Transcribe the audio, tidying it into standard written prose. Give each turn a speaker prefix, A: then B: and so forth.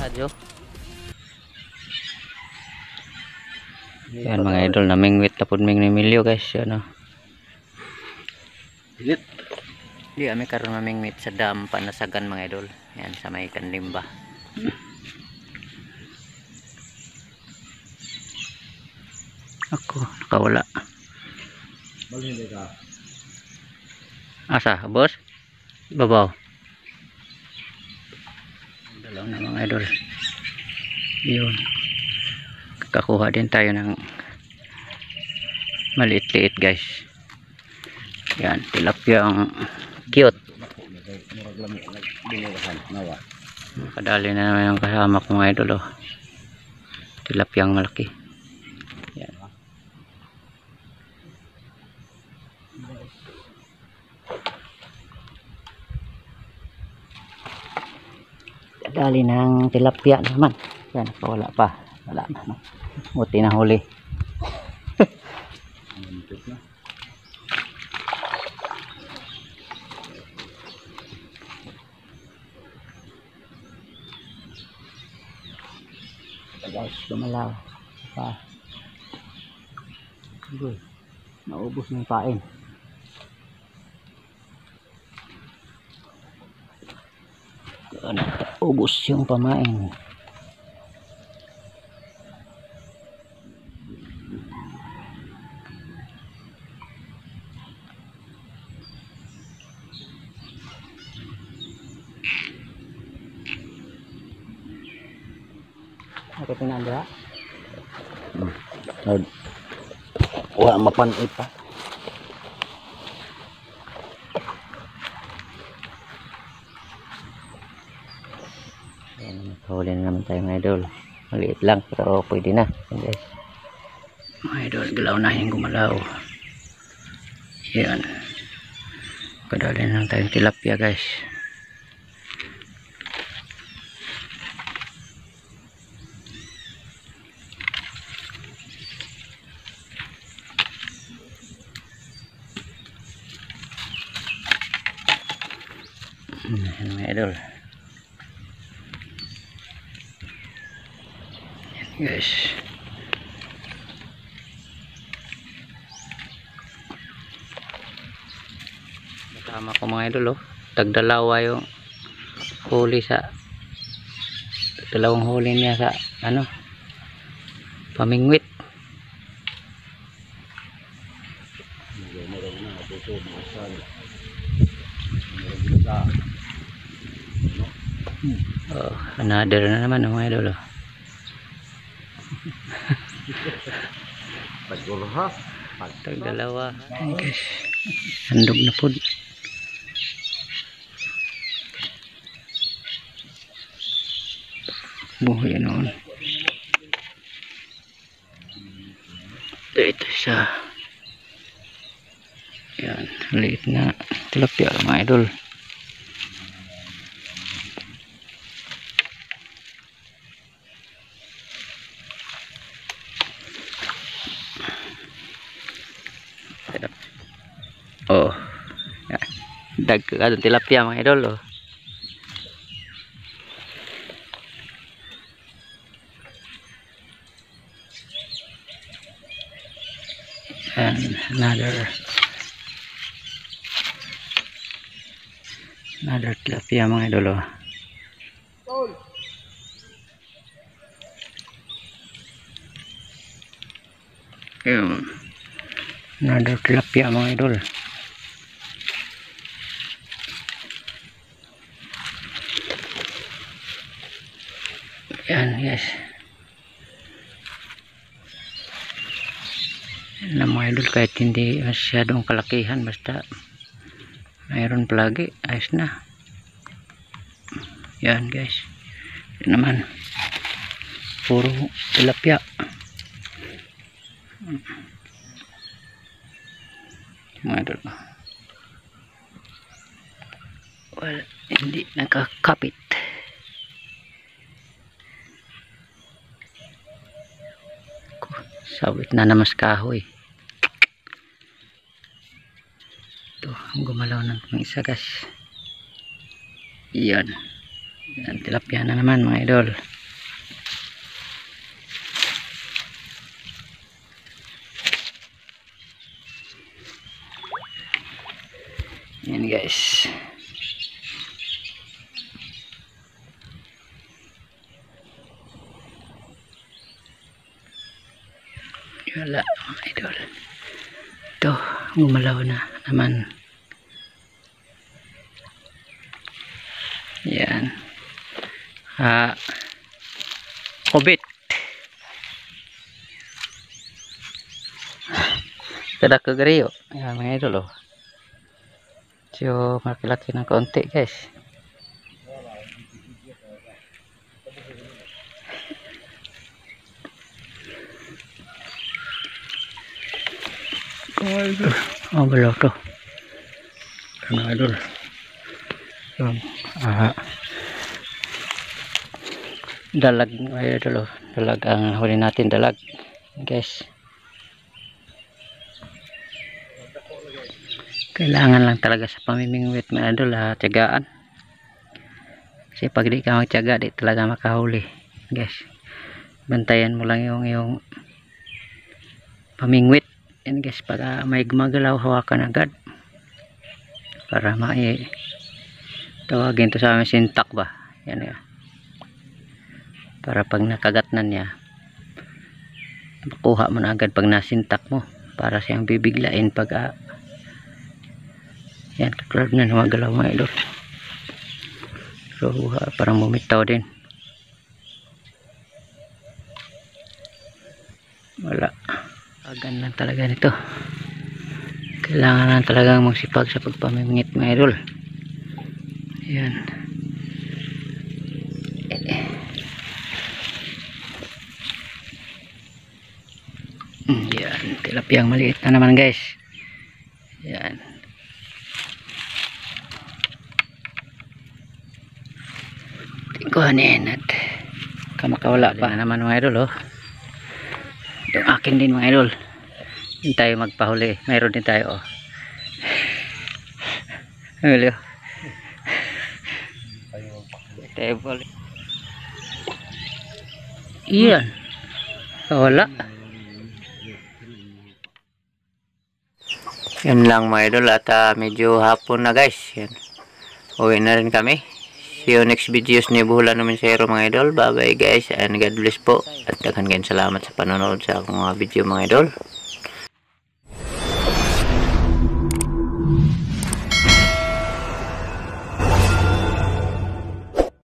A: radyo. Yan mga idol, namingwit na pud ming ni Emilio guys. Yan o. Di kami karon mamingwit sa dam Panasagan mga idol. Yan sa may Kanlimba. Ako nakawala. Asa boss? Babaw. Dalaw na mga idol. Yun. Kakakuha din tayo ng maliit-liit guys. Yan, tilapia ang cute. Kadali na naman yung kasama ko mga idol oh. Tilapia ang malaki. Yan. Kadali ng tilapia naman. Yan, wala pa. Wala na. Buti na huli. Guys, lumalaw pa. Naubos ng pain. Ubos yung pamain. Ako tinanda.
B: Wala mapanit pa.
A: Yan, huli na naman tayo mga idol. Maliit lang pero pwede na. Yan guys. Mga idol, galaw na yung gumalaw. Yan. Kadali na lang tayong tilapia guys. Yan mga idol. Yan guys. Kasama ko mga idol oh. Tagdalawa yung huli sa dalawang huli niya sa ano pamingwit. Oh, another na naman mga idol oh. Tagdalawa guys. Handog na pod. Buhay noon. Ito siya. Yan, liit na tilapia mga idol. Oh. Yan. Dagdag tilapia mga idol oh. And another tilapia mga idol oh. Yun. Another tilapia mga idol. Yan guys. Yan lang mga idol, kahit hindi masyadong kalakihan basta mayroon palagi, ayos na. Yan guys. Yan naman puro tilapia. Mga idol, well, hindi nakakapit. Sawit na namas kahoy. Ito, gumalaw ng isa guys. Yan. Yan, tilapia na naman mga idol. Yan guys. Wala mga idol. Ito, gumalaw na naman. Yan. Kubit. Kada kagariyo. Yan mga idol oh. So, malaki-laki ng kaunti guys. Oh, balaw to. Ano idol? Dalag idol oh. Dalag ang huli natin, dalag. Guys. Kailangan lang talaga sa pamimingwit mga idol, tiyagaan. Kasi pag di ka magtiyaga, di talaga makahuli. Guys. Bantayan mo lang yung pamingwit. Yan guys, para may gumagalaw, hawakan agad para tawagin to sa amin sintak ba. Yan nga, para pag nakagatnan niya makuha mo na agad pag nasintak mo, para siyang bibiglain pag yan, katulad na gumagalaw mga idol. So parang bumitaw din, wala. Agan lang talaga nito. Kailangan lang talagang magsipag sa pagpamimingit mga idol. Ayan. Ayan. Tilapiyang maliit na naman guys. Ayan. Tingkuhanin at kamakawala pa naman mga idol oh. Yung akin din mga idol. Hindi tayo magpahuli. Mayroon din tayo oh. Huli oh. Table. Iyan. Wala. Yan lang mga idol at medyo hapon na guys. Yan. Uwi na rin kami. See you next videos ni Buhulan namin sa mga idol. Bye bye guys and God bless po. At daghan salamat sa panonood sa akong mga video mga idol.